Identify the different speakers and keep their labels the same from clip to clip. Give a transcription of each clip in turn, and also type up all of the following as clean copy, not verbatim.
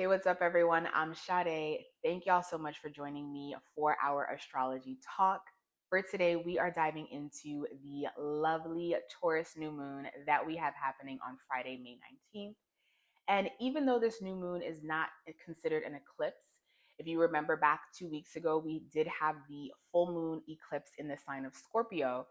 Speaker 1: Hey, what's up, everyone? I'm Sade. Thank y'all so much for joining me for our astrology talk. For today, we are diving into the lovely Taurus new moon that we have happening on Friday, May 19th. And even though this new moon is not considered an eclipse, if you remember back 2 weeks ago, we did have the full moon eclipse in the sign of Scorpio.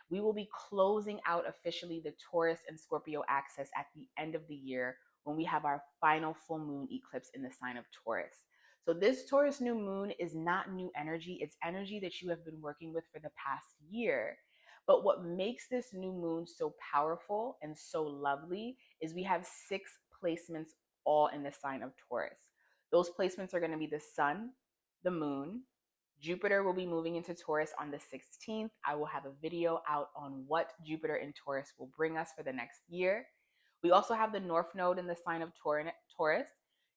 Speaker 1: We will be closing out officially the Taurus and Scorpio axis at the end of the year when we have our final full moon eclipse in the sign of Taurus. So, this Taurus new moon is not new energy, it's energy that you have been working with for the past year. But what makes this new moon so powerful and so lovely is we have 6 placements all in the sign of Taurus. Those placements are going to be the sun, the moon. Jupiter will be moving into Taurus on the 16th. I will have a video out on what Jupiter in Taurus will bring us for the next year. We also have the North Node in the sign of Taurus,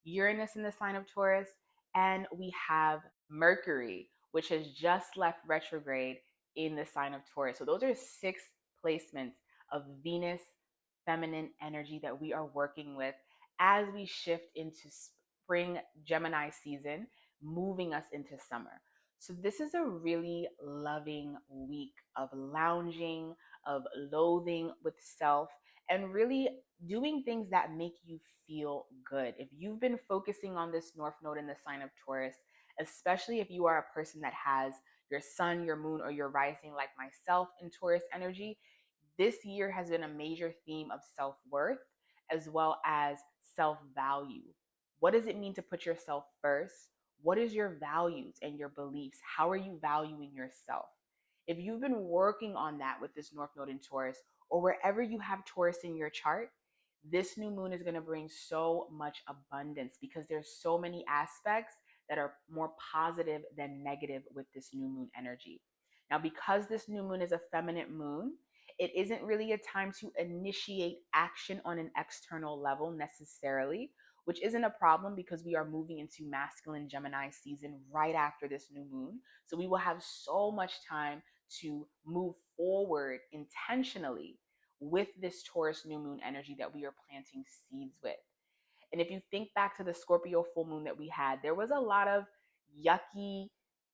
Speaker 1: Uranus in the sign of Taurus, and we have Mercury, which has just left retrograde in the sign of Taurus. So those are 6 placements of Venus feminine energy that we are working with as we shift into spring Gemini season, moving us into summer. So, this is a really loving week of lounging, of loathing with self, and really doing things that make you feel good. If you've been focusing on this North Node in the sign of Taurus, especially if you are a person that has your sun, your moon, or your rising, like myself, in Taurus energy, this year has been a major theme of self worth as well as self value. What does it mean to put yourself first? What is your values and your beliefs? How are you valuing yourself? If you've been working on that with this North Node in Taurus, or wherever you have Taurus in your chart, this new moon is going to bring so much abundance because there's so many aspects that are more positive than negative with this new moon energy. Now, because this new moon is a feminine moon, it isn't really a time to initiate action on an external level necessarily, which isn't a problem because we are moving into masculine Gemini season right after this new moon. So we will have so much time to move forward intentionally with this Taurus new moon energy that we are planting seeds with. And if you think back to the Scorpio full moon that we had, there was a lot of yucky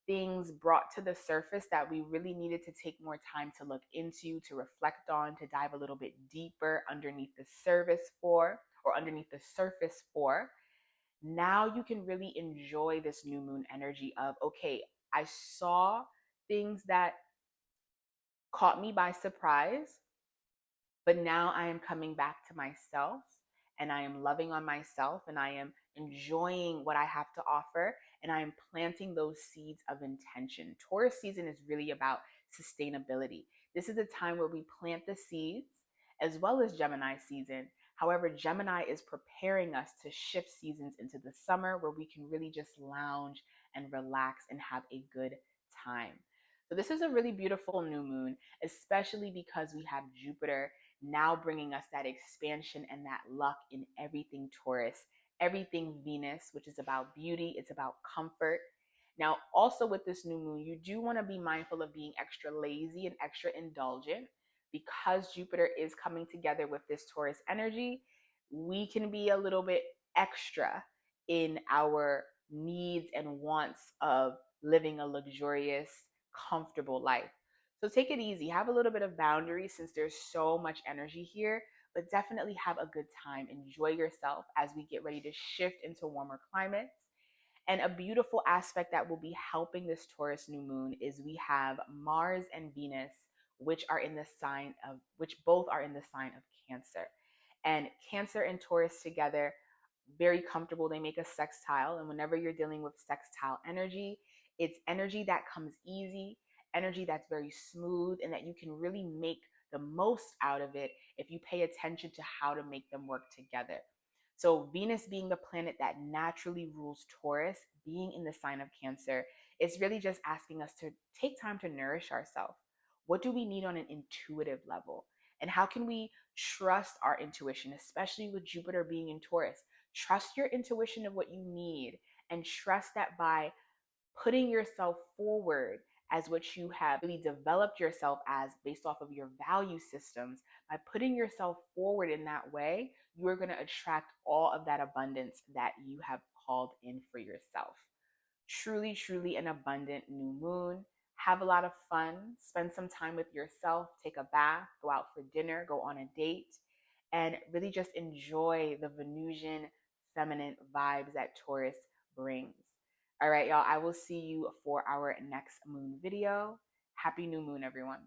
Speaker 1: things brought to the surface that we really needed to take more time to look into, to reflect on, to dive a little bit deeper underneath the underneath the surface for. Now you can really enjoy this new moon energy of, okay, I saw things that caught me by surprise, but now I am coming back to myself and I am loving on myself and I am enjoying what I have to offer and I am planting those seeds of intention. Taurus season is really about sustainability. This is a time where we plant the seeds as well as Gemini season. However, Gemini is preparing us to shift seasons into the summer where we can really just lounge and relax and have a good time. So, this is a really beautiful new moon, especially because we have Jupiter now bringing us that expansion and that luck in everything Taurus, everything Venus, which is about beauty, it's about comfort. Now, also with this new moon, you do want to be mindful of being extra lazy and extra indulgent because Jupiter is coming together with this Taurus energy. We can be a little bit extra in our needs and wants of living a luxurious, comfortable life. So take it easy, have a little bit of boundaries since there's so much energy here, but definitely have a good time. Enjoy yourself as we get ready to shift into warmer climates. And a beautiful aspect that will be helping this Taurus new moon is we have Mars and Venus, which both are in the sign of Cancer. And Cancer and Taurus together, very comfortable. They make a sextile. And whenever you're dealing with sextile energy, it's energy that comes easy, energy that's very smooth, and that you can really make the most out of it if you pay attention to how to make them work together. So, Venus being the planet that naturally rules Taurus, being in the sign of Cancer, it's really just asking us to take time to nourish ourselves. What do we need on an intuitive level? And how can we trust our intuition, especially with Jupiter being in Taurus? Trust your intuition of what you need and trust that by putting yourself forward as what you have really developed yourself as based off of your value systems. By putting yourself forward in that way, you are going to attract all of that abundance that you have called in for yourself. Truly, truly an abundant new moon. Have a lot of fun. Spend some time with yourself. Take a bath, go out for dinner, go on a date, and really just enjoy the Venusian feminine vibes that Taurus brings. All right, y'all. I will see you for our next moon video. Happy new moon, everyone.